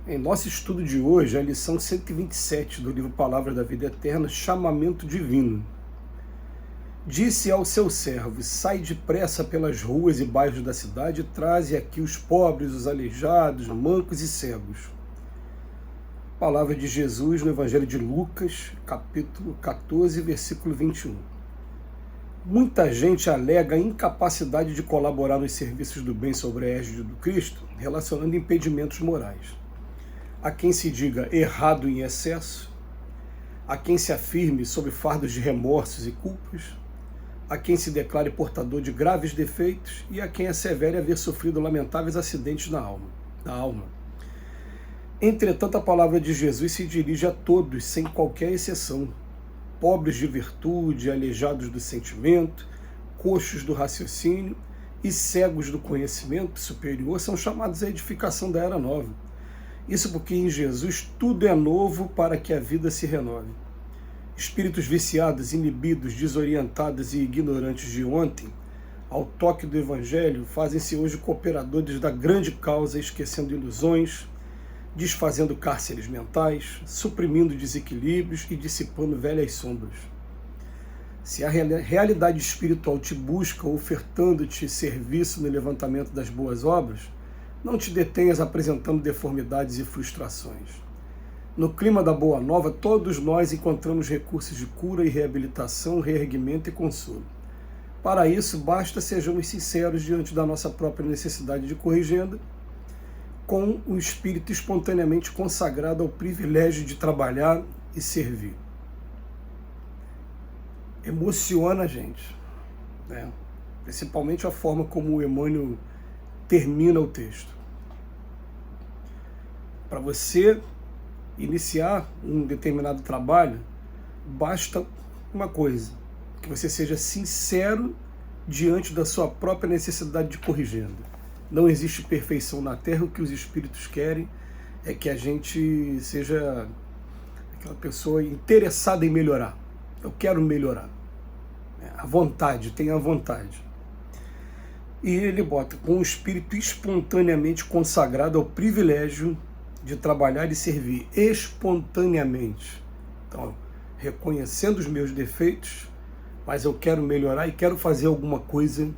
Em nosso estudo de hoje, a lição 127 do livro Palavras da Vida Eterna, Chamamento Divino. Disse ao seu servo: sai depressa pelas ruas e bairros da cidade e traze aqui os pobres, os aleijados, mancos e cegos. Palavra de Jesus no Evangelho de Lucas, capítulo 14, versículo 21. Muita gente alega a incapacidade de colaborar nos serviços do bem sobre a égide do Cristo, relacionando impedimentos morais. Há quem se diga errado em excesso, há quem se afirme sob fardos de remorsos e culpas, há quem se declare portador de graves defeitos e há quem assevere haver sofrido lamentáveis acidentes na alma. Entretanto, a palavra de Jesus se dirige a todos, sem qualquer exceção. Pobres de virtude, aleijados do sentimento, coxos do raciocínio e cegos do conhecimento superior são chamados à edificação da Era Nova. Isso porque em Jesus tudo é novo para que a vida se renove. Espíritos viciados, inibidos, desorientados e ignorantes de ontem, ao toque do Evangelho, fazem-se hoje cooperadores da grande causa, esquecendo ilusões, desfazendo cárceres mentais, suprimindo desequilíbrios e dissipando velhas sombras. Se a realidade espiritual te busca, ofertando-te serviço no levantamento das boas obras, não te detenhas apresentando deformidades e frustrações. No clima da Boa Nova, todos nós encontramos recursos de cura e reabilitação, reerguimento e consolo. Para isso, basta sejamos sinceros diante da nossa própria necessidade de corrigenda, com o espírito espontaneamente consagrado ao privilégio de trabalhar e servir. Emociona a gente, né? Principalmente a forma como o Emmanuel termina o texto. Para você iniciar um determinado trabalho, basta uma coisa: que você seja sincero diante da sua própria necessidade de corrigenda. Não existe perfeição na Terra, o que os espíritos querem é que a gente seja aquela pessoa interessada em melhorar. Eu quero melhorar. A vontade, tenha a vontade. E ele bota com o espírito espontaneamente consagrado ao privilégio de trabalhar e servir espontaneamente. Então, reconhecendo os meus defeitos, mas eu quero melhorar e quero fazer alguma coisa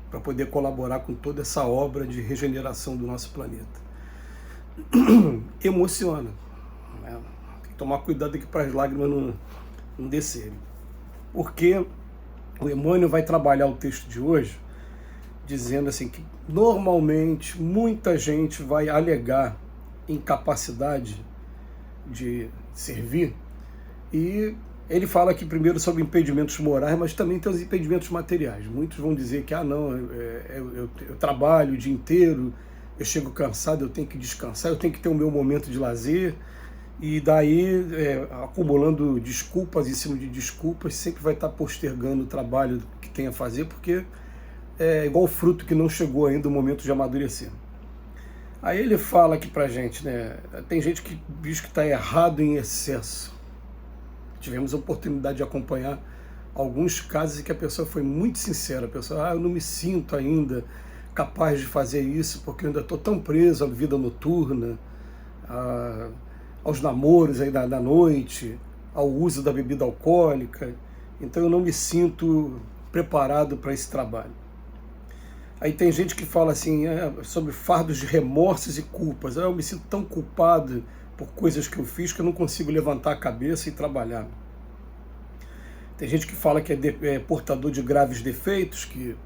para poder colaborar com toda essa obra de regeneração do nosso planeta. Emociona. Né? Tem que tomar cuidado aqui para as lágrimas não descerem. Porque o Emmanuel vai trabalhar o texto de hoje dizendo assim que normalmente muita gente vai alegar incapacidade de servir, e ele fala aqui primeiro sobre impedimentos morais, mas também tem os impedimentos materiais. Muitos vão dizer que eu trabalho o dia inteiro, eu chego cansado, eu tenho que descansar, eu tenho que ter o meu momento de lazer, e daí acumulando desculpas em cima de desculpas, sempre vai estar postergando o trabalho que tem a fazer, porque é igual o fruto que não chegou ainda o momento de amadurecer. Aí ele fala aqui pra gente, né? Tem gente que diz que está errado em excesso. Tivemos a oportunidade de acompanhar alguns casos em que a pessoa foi muito sincera. A pessoa, eu não me sinto ainda capaz de fazer isso, porque eu ainda estou tão preso à vida noturna, aos namoros aí da noite, ao uso da bebida alcoólica, então eu não me sinto preparado para esse trabalho. Aí tem gente que fala assim, sobre fardos de remorsos e culpas. Eu me sinto tão culpado por coisas que eu fiz que eu não consigo levantar a cabeça e trabalhar. Tem gente que fala que é portador de graves defeitos, que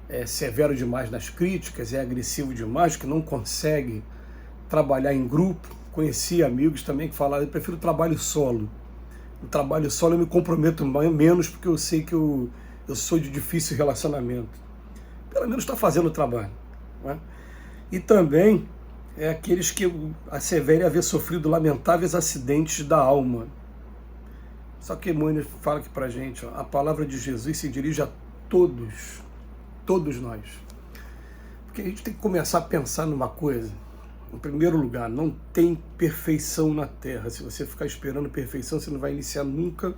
é severo demais nas críticas, é agressivo demais, que não consegue trabalhar em grupo. Conheci amigos também que falaram, eu prefiro o trabalho solo. O trabalho solo eu me comprometo menos porque eu sei que eu sou de difícil relacionamento. Pelo menos está fazendo o trabalho. Né? E também é aqueles que asseverem haver sofrido lamentáveis acidentes da alma. Só que Emmanuel fala aqui pra gente, a palavra de Jesus se dirige a todos nós. Porque a gente tem que começar a pensar numa coisa. Em primeiro lugar, não tem perfeição na Terra. Se você ficar esperando perfeição, você não vai iniciar nunca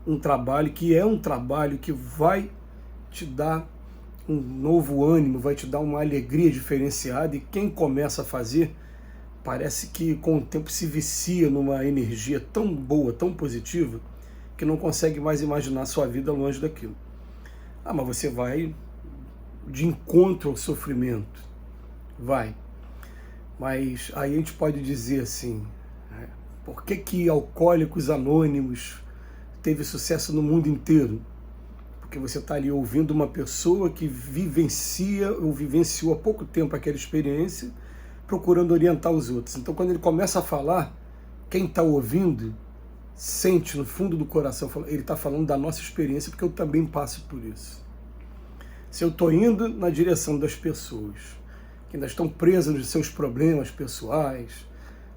um trabalho que é um trabalho que vai te dar um novo ânimo, vai te dar uma alegria diferenciada, e quem começa a fazer parece que com o tempo se vicia numa energia tão boa, tão positiva, que não consegue mais imaginar a sua vida longe daquilo. Ah, mas você vai de encontro ao sofrimento. Vai. Mas aí a gente pode dizer assim, né, por que Alcoólicos Anônimos teve sucesso no mundo inteiro? Porque você está ali ouvindo uma pessoa que vivencia ou vivenciou há pouco tempo aquela experiência, procurando orientar os outros. Então, quando ele começa a falar, quem está ouvindo sente no fundo do coração, ele está falando da nossa experiência, porque eu também passo por isso. Se eu estou indo na direção das pessoas que ainda estão presas nos seus problemas pessoais,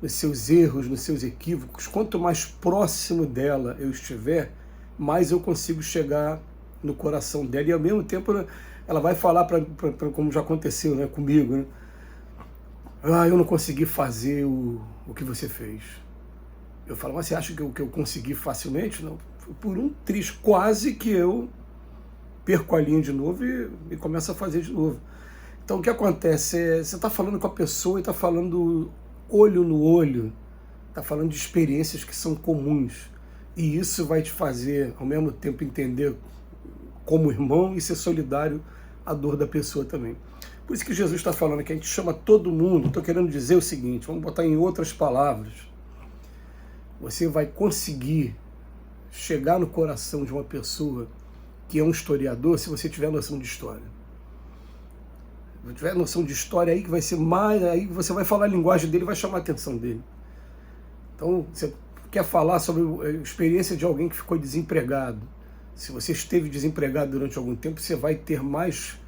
nos seus erros, nos seus equívocos, quanto mais próximo dela eu estiver, mais eu consigo chegar no coração dela, e ao mesmo tempo ela vai falar, como já aconteceu, né, comigo, né? Ah, eu não consegui fazer o que você fez. Eu falo, mas você acha que eu consegui facilmente? Não, por um triz, quase que eu perco a linha de novo e começo a fazer de novo. Então o que acontece? Você está falando com a pessoa e está falando olho no olho, está falando de experiências que são comuns. E isso vai te fazer, ao mesmo tempo, entender como irmão e ser solidário à dor da pessoa também. Por isso que Jesus está falando que a gente chama todo mundo. Estou querendo dizer o seguinte, vamos botar em outras palavras. Você vai conseguir chegar no coração de uma pessoa que é um historiador se você tiver noção de história. Se tiver noção de história, aí que vai ser mais, aí você vai falar a linguagem dele, vai chamar a atenção dele. Então, você quer falar sobre a experiência de alguém que ficou desempregado. Se você esteve desempregado durante algum tempo, você vai ter mais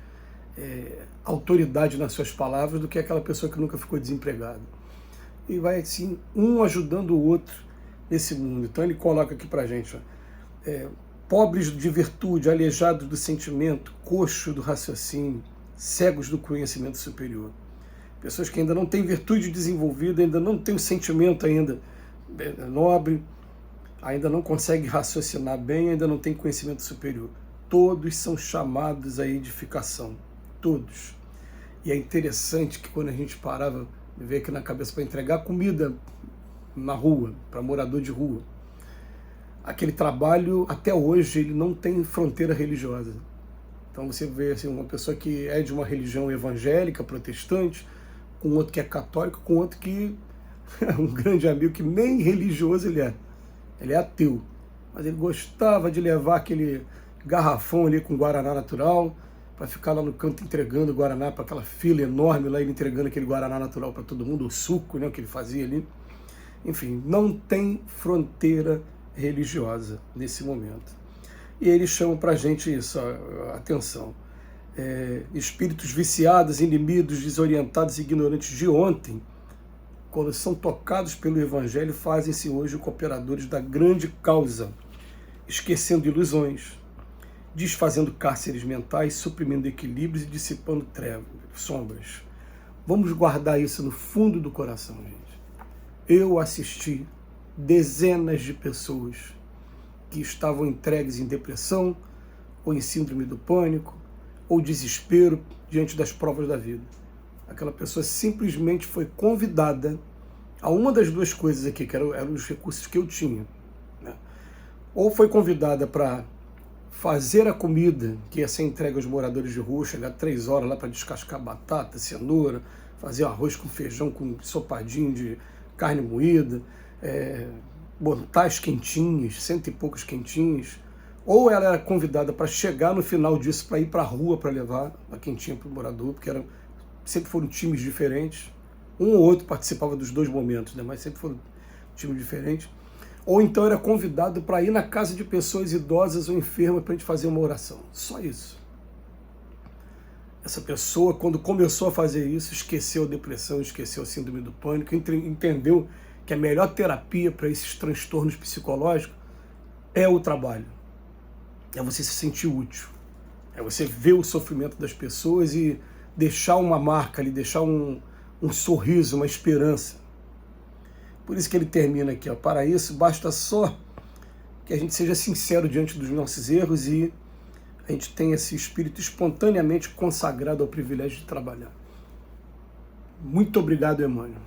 autoridade nas suas palavras do que aquela pessoa que nunca ficou desempregada. E vai assim, um ajudando o outro nesse mundo. Então ele coloca aqui pra gente, pobres de virtude, aleijados do sentimento, coxos do raciocínio, cegos do conhecimento superior. Pessoas que ainda não têm virtude desenvolvida, ainda não têm o sentimento ainda nobre, ainda não conseguem raciocinar bem, ainda não têm conhecimento superior. Todos são chamados à edificação. Todos. E é interessante que quando a gente parava, me veio aqui na cabeça para entregar comida na rua, para morador de rua, aquele trabalho, até hoje, ele não tem fronteira religiosa. Então você vê assim, uma pessoa que é de uma religião evangélica, protestante, com outro que é católico, com outro que é um grande amigo que nem religioso ele é ateu, mas ele gostava de levar aquele garrafão ali com guaraná natural, para ficar lá no canto entregando Guaraná para aquela fila enorme lá, ele entregando aquele Guaraná natural para todo mundo, o suco, né, que ele fazia ali. Enfim, não tem fronteira religiosa nesse momento. E eles chamam para a gente isso, atenção. Espíritos viciados, inimidos, desorientados, ignorantes de ontem, quando são tocados pelo Evangelho, fazem-se hoje cooperadores da grande causa, esquecendo ilusões, desfazendo cárceres mentais, suprimindo equilíbrios e dissipando trevas, sombras. Vamos guardar isso no fundo do coração, gente. Eu assisti dezenas de pessoas que estavam entregues em depressão, ou em síndrome do pânico, ou desespero diante das provas da vida. Aquela pessoa simplesmente foi convidada a uma das duas coisas aqui, que eram os recursos que eu tinha, né? Ou foi convidada para fazer a comida que ia ser entregue aos moradores de rua, chegar 3 horas lá para descascar batata, cenoura, fazer arroz com feijão, com ensopadinho de carne moída, botar as quentinhas, 100 e poucos quentinhas, ou ela era convidada para chegar no final disso, para ir para a rua para levar a quentinha para o morador, porque sempre foram times diferentes, um ou outro participava dos dois momentos, né? Mas sempre foram times diferentes. Ou então era convidado para ir na casa de pessoas idosas ou enfermas para a gente fazer uma oração. Só isso. Essa pessoa, quando começou a fazer isso, esqueceu a depressão, esqueceu a síndrome do pânico, entendeu que a melhor terapia para esses transtornos psicológicos é o trabalho. É você se sentir útil. É você ver o sofrimento das pessoas e deixar uma marca ali, deixar um sorriso, uma esperança. Por isso que ele termina aqui, ó. Para isso, basta só que a gente seja sincero diante dos nossos erros e a gente tenha esse espírito espontaneamente consagrado ao privilégio de trabalhar. Muito obrigado, Emmanuel.